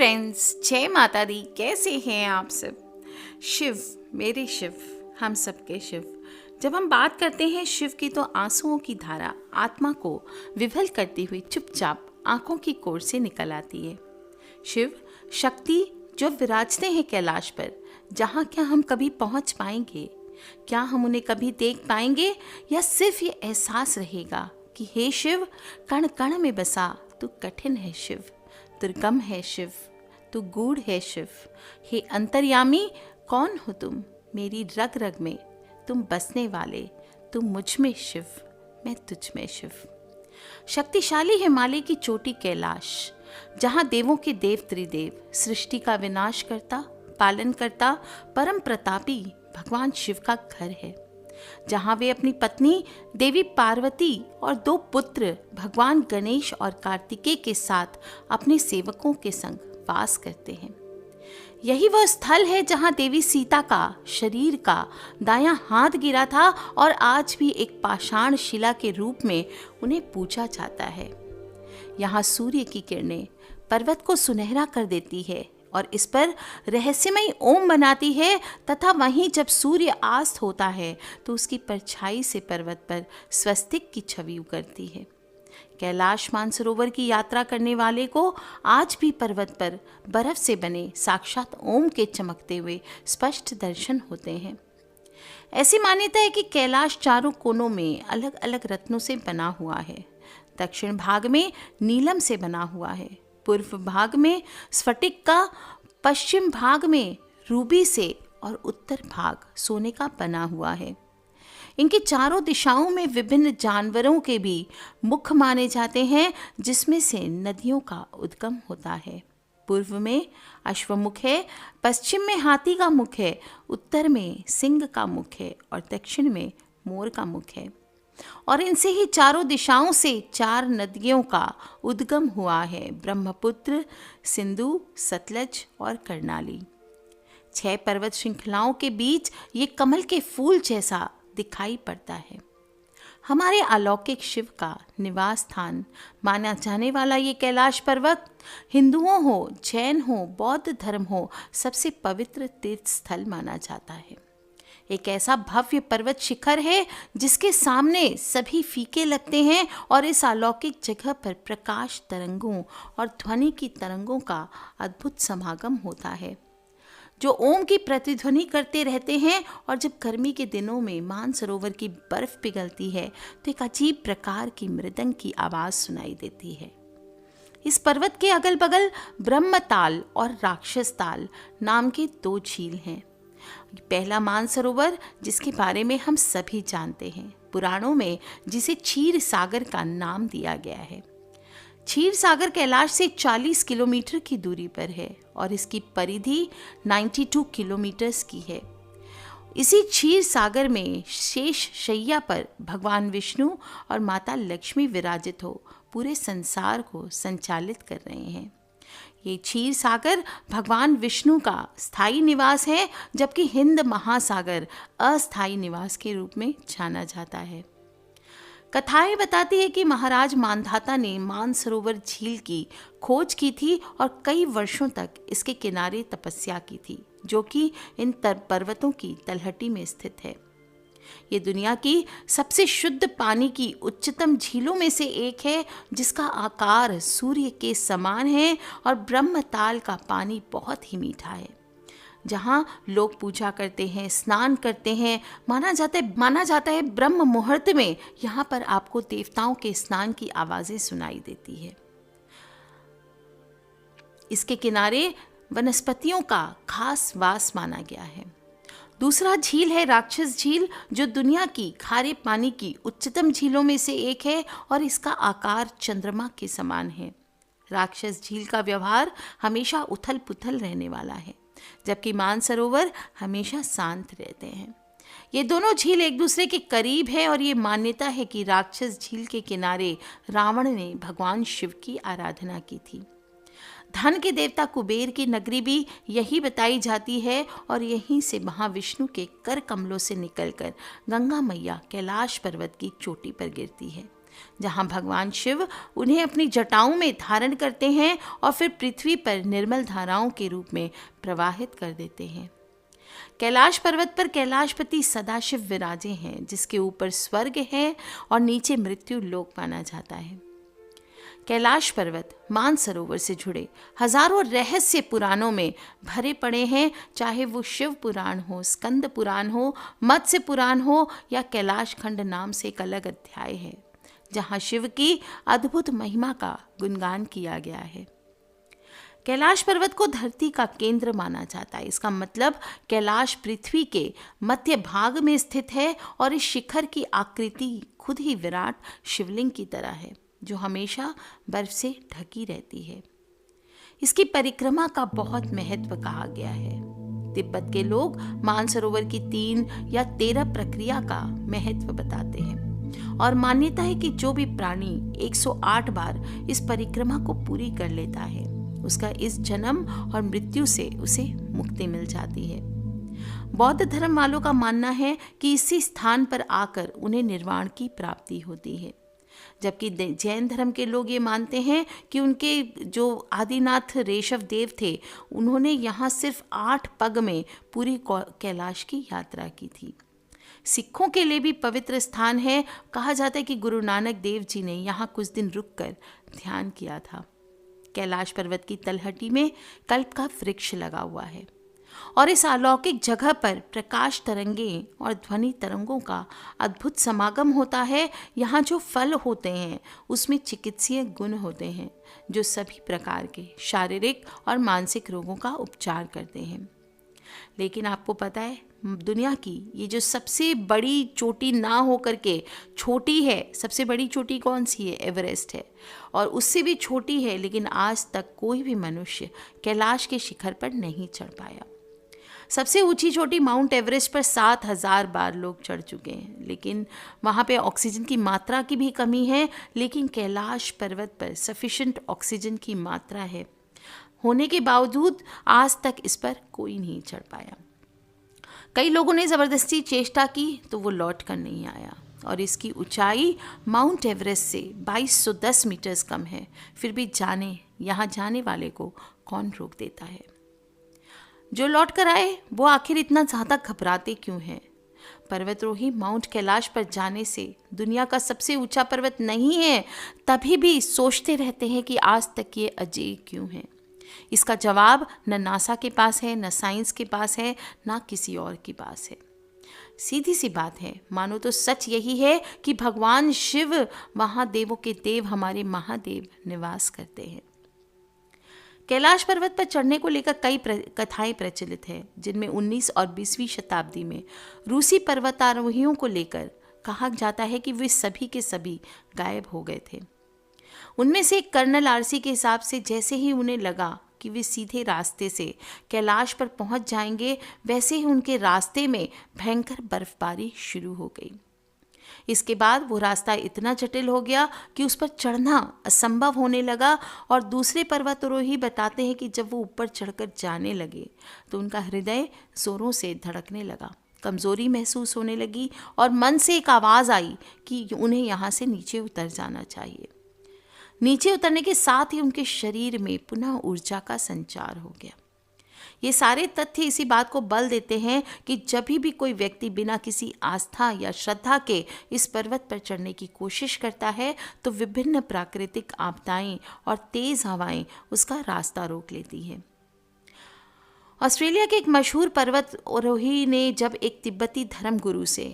Friends, जय माता दी। कैसे हैं आप सब? शिव, मेरे शिव, हम सबके शिव। जब हम बात करते हैं शिव की तो आंसुओं की धारा आत्मा को विभल करती हुई चुपचाप आंखों की कोर से निकल आती है। शिव शक्ति जो विराजते हैं कैलाश पर, जहाँ क्या हम कभी पहुँच पाएंगे? क्या हम उन्हें कभी देख पाएंगे, या सिर्फ ये एहसास रहेगा कि हे शिव, कण कण में बसा तू कठिन है शिव, दुर्गम है शिव, तू गूढ़ है शिव। हे अंतर्यामी, कौन हो तुम? मेरी रग रग में तुम बसने वाले, तुम मुझ में शिव, मैं तुझ में शिव। शक्तिशाली हिमालय की चोटी कैलाश, जहाँ देवों के देव त्रिदेव, सृष्टि का विनाश करता, पालन करता, परम प्रतापी भगवान शिव का घर है। जहाँ वे अपनी पत्नी देवी पार्वती और 2 पुत्र भगवान गणेश और कार्तिकेय के साथ अपने सेवकों के संग वास करते हैं। यही वह स्थल है जहाँ देवी सीता का शरीर का दायां हाथ गिरा था और आज भी एक पाषाण शिला के रूप में उन्हें पूजा जाता है। यहाँ सूर्य की किरणें पर्वत को सुनहरा कर देती है और इस पर रहस्यमयी ओम बनाती है, तथा वहीं जब सूर्य अस्त होता है तो उसकी परछाई से पर्वत पर स्वस्तिक की छवि उभरती है। कैलाश मानसरोवर की यात्रा करने वाले को आज भी पर्वत पर बर्फ से बने साक्षात ओम के चमकते हुए स्पष्ट दर्शन होते हैं। ऐसी मान्यता है कि कैलाश चारों कोनों में अलग अलग रत्नों से बना हुआ है। दक्षिण भाग में नीलम से बना हुआ है, पूर्व भाग में स्फटिक का, पश्चिम भाग में रूबी से और उत्तर भाग सोने का बना हुआ है। इनकी चारों दिशाओं में विभिन्न जानवरों के भी मुख माने जाते हैं, जिसमें से नदियों का उद्गम होता है। पूर्व में अश्वमुख है, पश्चिम में हाथी का मुख है, उत्तर में सिंह का मुख है और दक्षिण में मोर का मुख है। और इनसे ही चारों दिशाओं से 4 नदियों का उद्गम हुआ है, ब्रह्मपुत्र, सिंधु, सतलज और कर्णाली। 6 पर्वत श्रृंखलाओं के बीच ये कमल के फूल जैसा दिखाई पड़ता है। हमारे अलौकिक शिव का निवास स्थान माना जाने वाला ये कैलाश पर्वत हिंदुओं हो, जैन हो, बौद्ध धर्म हो, सबसे पवित्र तीर्थ स्थल माना जाता है। एक ऐसा भव्य पर्वत शिखर है जिसके सामने सभी फीके लगते हैं और इस अलौकिक जगह पर प्रकाश तरंगों और ध्वनि की तरंगों का अद्भुत समागम होता है, जो ओम की प्रतिध्वनि करते रहते हैं। और जब गर्मी के दिनों में मानसरोवर की बर्फ पिघलती है तो एक अजीब प्रकार की मृदंग की आवाज़ सुनाई देती है। इस पर्वत के अगल बगल ब्रह्मताल और राक्षस ताल नाम के 2 झील हैं। पहला मानसरोवर, जिसके बारे में हम सभी जानते हैं, पुराणों में जिसे क्षीर सागर का नाम दिया गया है। क्षीर सागर कैलाश से 40 किलोमीटर की दूरी पर है और इसकी परिधि 92 किलोमीटर की है। इसी क्षीर सागर में शेष शैया पर भगवान विष्णु और माता लक्ष्मी विराजित हो पूरे संसार को संचालित कर रहे हैं। ये क्षीर सागर भगवान विष्णु का स्थायी निवास है, जबकि हिंद महासागर अस्थायी निवास के रूप में जाना जाता है। कथाएं बताती है कि महाराज मानधाता ने मानसरोवर झील की खोज की थी और कई वर्षों तक इसके किनारे तपस्या की थी, जो कि इन पर्वतों की तलहटी में स्थित है। ये दुनिया की सबसे शुद्ध पानी की उच्चतम झीलों में से एक है, जिसका आकार सूर्य के समान है और ब्रह्मताल का पानी बहुत ही मीठा है। जहाँ लोग पूजा करते हैं, स्नान करते हैं, माना जाता है ब्रह्म मुहूर्त में यहाँ पर आपको देवताओं के स्नान की आवाज़ें सुनाई देती है। इसके किनारे वनस्पतियों का खास वास माना गया है। दूसरा झील है राक्षस झील, जो दुनिया की खारे पानी की उच्चतम झीलों में से एक है और इसका आकार चंद्रमा के समान है। राक्षस झील का व्यवहार हमेशा उथल पुथल रहने वाला है, जबकि मानसरोवर हमेशा शांत रहते हैं। ये दोनों झील एक दूसरे के करीब है और ये मान्यता है कि राक्षस झील के किनारे रावण ने भगवान शिव की आराधना की थी। धन के देवता कुबेर की नगरी भी यही बताई जाती है और यहीं से महाविष्णु के कर कमलों से निकलकर गंगा मैया कैलाश पर्वत की चोटी पर गिरती है। जहाँ भगवान शिव उन्हें अपनी जटाओं में धारण करते हैं और फिर पृथ्वी पर निर्मल धाराओं के रूप में प्रवाहित कर देते हैं। कैलाश पर्वत पर कैलाशपति सदाशिव विराजे हैं, जिसके ऊपर स्वर्ग है और नीचे मृत्यु लोक माना जाता है। कैलाश पर्वत मानसरोवर से जुड़े हजारों रहस्य पुराणों में भरे पड़े हैं, चाहे वो शिव पुराण हो, स्कंद पुराण हो, मत्स्य पुराण हो या कैलाश खंड नाम से एक अलग अध्याय है, जहाँ शिव की अद्भुत महिमा का गुणगान किया गया है। कैलाश पर्वत को धरती का केंद्र माना जाता है। इसका मतलब कैलाश पृथ्वी के मध्य भाग में स्थित है और इस शिखर की आकृति खुद ही विराट शिवलिंग की तरह है, जो हमेशा बर्फ से ढकी रहती है। इसकी परिक्रमा का बहुत महत्व कहा गया है। तिब्बत के लोग मानसरोवर की 3 या 13 प्रक्रिया का महत्व बताते हैं और मान्यता है कि जो भी प्राणी 108 बार इस परिक्रमा को पूरी कर लेता है, उसका इस जन्म और मृत्यु से उसे मुक्ति मिल जाती है। बौद्ध धर्म वालों का मानना है कि इसी स्थान पर आकर उन्हें निर्वाण की प्राप्ति होती है, जबकि जैन धर्म के लोग ये मानते हैं कि उनके जो आदिनाथ ऋषभ देव थे, उन्होंने यहाँ सिर्फ 8 पग में पूरी कैलाश की यात्रा की थी। सिखों के लिए भी पवित्र स्थान है। कहा जाता है कि गुरु नानक देव जी ने यहाँ कुछ दिन रुककर ध्यान किया था। कैलाश पर्वत की तलहटी में कल्प का वृक्ष लगा हुआ है और इस अलौकिक जगह पर प्रकाश तरंगे और ध्वनि तरंगों का अद्भुत समागम होता है। यहाँ जो फल होते हैं उसमें चिकित्सीय गुण होते हैं, जो सभी प्रकार के शारीरिक और मानसिक रोगों का उपचार करते हैं। लेकिन आपको पता है, दुनिया की ये जो सबसे बड़ी चोटी ना हो करके छोटी है, सबसे बड़ी चोटी कौन सी है? एवरेस्ट है। और उससे भी छोटी है, लेकिन आज तक कोई भी मनुष्य कैलाश के शिखर पर नहीं चढ़ पाया। सबसे ऊंची चोटी माउंट एवरेस्ट पर 7000 बार लोग चढ़ चुके हैं, लेकिन वहाँ पे ऑक्सीजन की मात्रा की भी कमी है। लेकिन कैलाश पर्वत पर सफिशिएंट ऑक्सीजन की मात्रा है होने के बावजूद आज तक इस पर कोई नहीं चढ़ पाया। कई लोगों ने ज़बरदस्ती चेष्टा की तो वो लौट कर नहीं आया और इसकी ऊंचाई माउंट एवरेस्ट से 2210 मीटर्स कम है। फिर भी यहाँ जाने वाले को कौन रोक देता है? जो लौट कर आए वो आखिर इतना ज़्यादा घबराते क्यों हैं? पर्वतरोही माउंट कैलाश पर जाने से दुनिया का सबसे ऊंचा पर्वत नहीं है, तभी भी सोचते रहते हैं कि आज तक ये अजय क्यों है। इसका जवाब न नासा के पास है, न साइंस के पास है, न किसी और के पास है। सीधी सी बात है, मानो तो सच यही है कि भगवान शिव, महादेवों के देव, हमारे महादेव निवास करते हैं। कैलाश पर्वत पर चढ़ने को लेकर कई कथाएं प्रचलित हैं, जिनमें 19 और 20वीं शताब्दी में रूसी पर्वतारोहियों को लेकर कहा जाता है कि वे सभी के सभी गायब हो गए थे। उनमें से एक कर्नल आरसी के हिसाब से जैसे ही उन्हें लगा कि वे सीधे रास्ते से कैलाश पर पहुंच जाएंगे, वैसे ही उनके रास्ते में भयंकर बर्फबारी शुरू हो गई। इसके बाद वो रास्ता इतना जटिल हो गया कि उस पर चढ़ना असंभव होने लगा और दूसरे पर्वतारोही बताते हैं कि जब वो ऊपर चढ़कर जाने लगे तो उनका हृदय जोरों से धड़कने लगा, कमज़ोरी महसूस होने लगी और मन से एक आवाज़ आई कि उन्हें यहाँ से नीचे उतर जाना चाहिए। नीचे उतरने के साथ ही उनके शरीर में पुनः ऊर्जा का संचार हो गया। ये सारे तथ्य इसी बात को बल देते हैं कि जब भी कोई व्यक्ति बिना किसी आस्था या श्रद्धा के इस पर्वत पर चढ़ने की कोशिश करता है तो विभिन्न प्राकृतिक आपदाएं और तेज हवाएं उसका रास्ता रोक लेती हैं। ऑस्ट्रेलिया के एक मशहूर पर्वतारोही ने जब एक तिब्बती धर्मगुरु से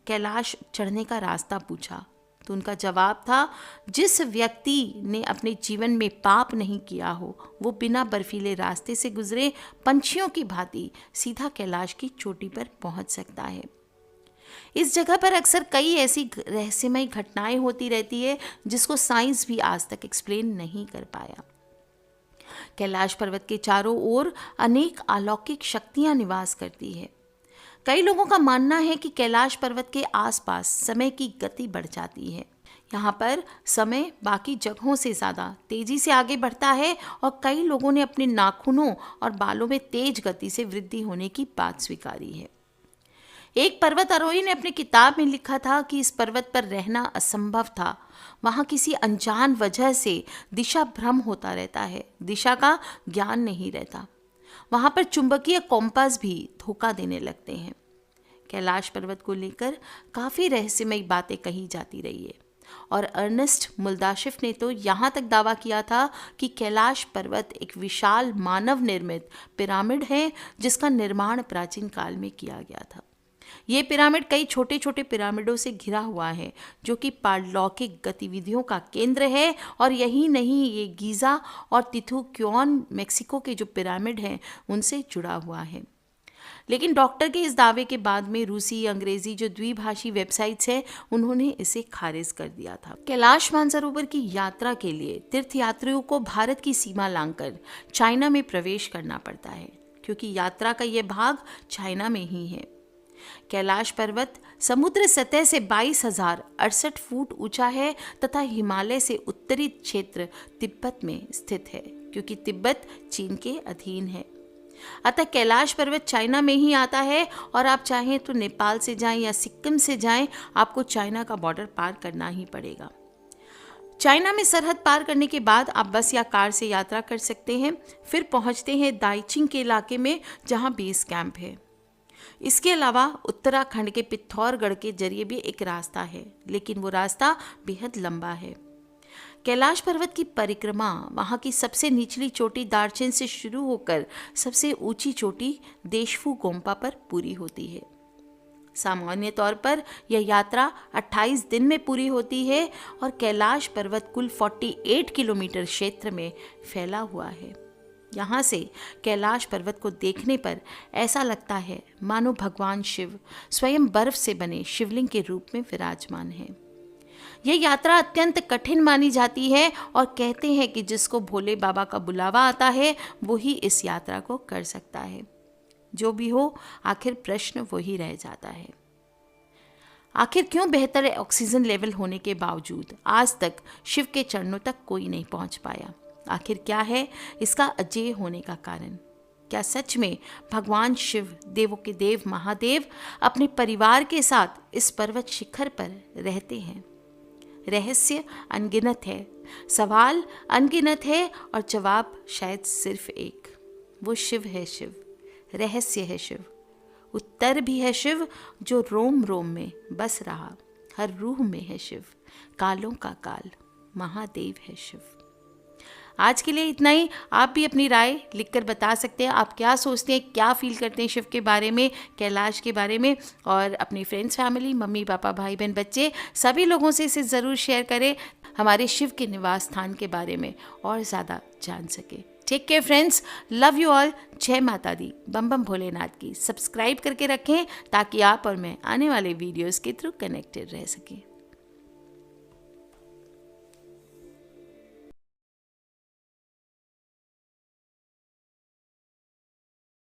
कैलाश चढ़ने का रास्ता पूछा तो उनका जवाब था, जिस व्यक्ति ने अपने जीवन में पाप नहीं किया हो वो बिना बर्फीले रास्ते से गुजरे पंछियों की भांति सीधा कैलाश की चोटी पर पहुंच सकता है। इस जगह पर अक्सर कई ऐसी रहस्यमयी घटनाएं होती रहती है जिसको साइंस भी आज तक एक्सप्लेन नहीं कर पाया। कैलाश पर्वत के चारों ओर अनेक अलौकिक शक्तियां निवास करती है। कई लोगों का मानना है कि कैलाश पर्वत के आसपास समय की गति बढ़ जाती है। यहाँ पर समय बाकी जगहों से ज़्यादा तेज़ी से आगे बढ़ता है और कई लोगों ने अपने नाखूनों और बालों में तेज गति से वृद्धि होने की बात स्वीकारी है। एक पर्वतारोही ने अपनी किताब में लिखा था कि इस पर्वत पर रहना असंभव था। वहाँ किसी अनजान वजह से दिशा भ्रम होता रहता है, दिशा का ज्ञान नहीं रहता। वहाँ पर चुंबकीय कॉम्पास भी धोखा देने लगते हैं। कैलाश पर्वत को लेकर काफ़ी रहस्यमयी बातें कही जाती रही है और अर्नेस्ट मुल्दाशिफ ने तो यहाँ तक दावा किया था कि कैलाश पर्वत एक विशाल मानव निर्मित पिरामिड है जिसका निर्माण प्राचीन काल में किया गया था। ये पिरामिड कई छोटे छोटे पिरामिडों से घिरा हुआ है जो कि पारलौकिक गतिविधियों का केंद्र है। और यही नहीं, ये गीज़ा और तिथुक्योन मेक्सिको के जो पिरामिड हैं उनसे जुड़ा हुआ है। लेकिन डॉक्टर के इस दावे के बाद में रूसी अंग्रेजी जो द्विभाषी वेबसाइट्स हैं उन्होंने इसे खारिज कर दिया था। कैलाश मानसरोवर की यात्रा के लिए तीर्थयात्रियों को भारत की सीमा लांघकर चाइना में प्रवेश करना पड़ता है क्योंकि यात्रा का यह भाग चाइना में ही है। कैलाश पर्वत समुद्र सतह से 22,068 फुट ऊंचा है तथा हिमालय से उत्तरी क्षेत्र तिब्बत में स्थित है क्योंकि तिब्बत चीन के अधीन है। अतः कैलाश पर्वत चाइना में ही आता है और आप चाहें तो नेपाल से जाएं या सिक्किम से जाएं, आपको चाइना का बॉर्डर पार करना ही पड़ेगा। चाइना में सरहद पार करने के बाद आप बस या कार से यात्रा कर सकते हैं। फिर पहुंचते हैं दाइचिंग के इलाके में जहां बेस कैंप है। इसके अलावा उत्तराखंड के पिथौरगढ़ के जरिए भी एक रास्ता है, लेकिन वो रास्ता बेहद लंबा है। कैलाश पर्वत की परिक्रमा वहाँ की सबसे निचली चोटी दार्जिलिंग से शुरू होकर सबसे ऊंची चोटी देशफू गोम्पा पर पूरी होती है। सामान्य तौर पर यह यात्रा 28 दिन में पूरी होती है और कैलाश पर्वत कुल 48 किलोमीटर क्षेत्र में फैला हुआ है। यहाँ से कैलाश पर्वत को देखने पर ऐसा लगता है मानो भगवान शिव स्वयं बर्फ से बने शिवलिंग के रूप में विराजमान है। यह यात्रा अत्यंत कठिन मानी जाती है और कहते हैं कि जिसको भोले बाबा का बुलावा आता है वो ही इस यात्रा को कर सकता है। जो भी हो, आखिर प्रश्न वही रह जाता है, आखिर क्यों बेहतर ऑक्सीजन लेवल होने के बावजूद आज तक शिव के चरणों तक कोई नहीं पहुंच पाया? आखिर क्या है इसका अजेय होने का कारण? क्या सच में भगवान शिव, देवों के देव महादेव, अपने परिवार के साथ इस पर्वत शिखर पर रहते हैं? रहस्य अनगिनत है, सवाल अनगिनत है और जवाब शायद सिर्फ एक। वो शिव है शिव, रहस्य है शिव, उत्तर भी है शिव जो रोम रोम में बस रहा, हर रूह में है शिव, कालों का काल, महादेव है शिव। आज के लिए इतना ही। आप भी अपनी राय लिखकर बता सकते हैं, आप क्या सोचते हैं, क्या फील करते हैं शिव के बारे में, कैलाश के बारे में। और अपनी फ्रेंड्स, फैमिली, मम्मी पापा, भाई बहन, बच्चे, सभी लोगों से इसे ज़रूर शेयर करें, हमारे शिव के निवास स्थान के बारे में और ज़्यादा जान सके। Take care friends, love you all, जय माता दी, बम बम भोलेनाथ की। सब्सक्राइब करके रखें ताकि आप और मैं आने वाले वीडियोज़ के थ्रू कनेक्टेड रह सकें।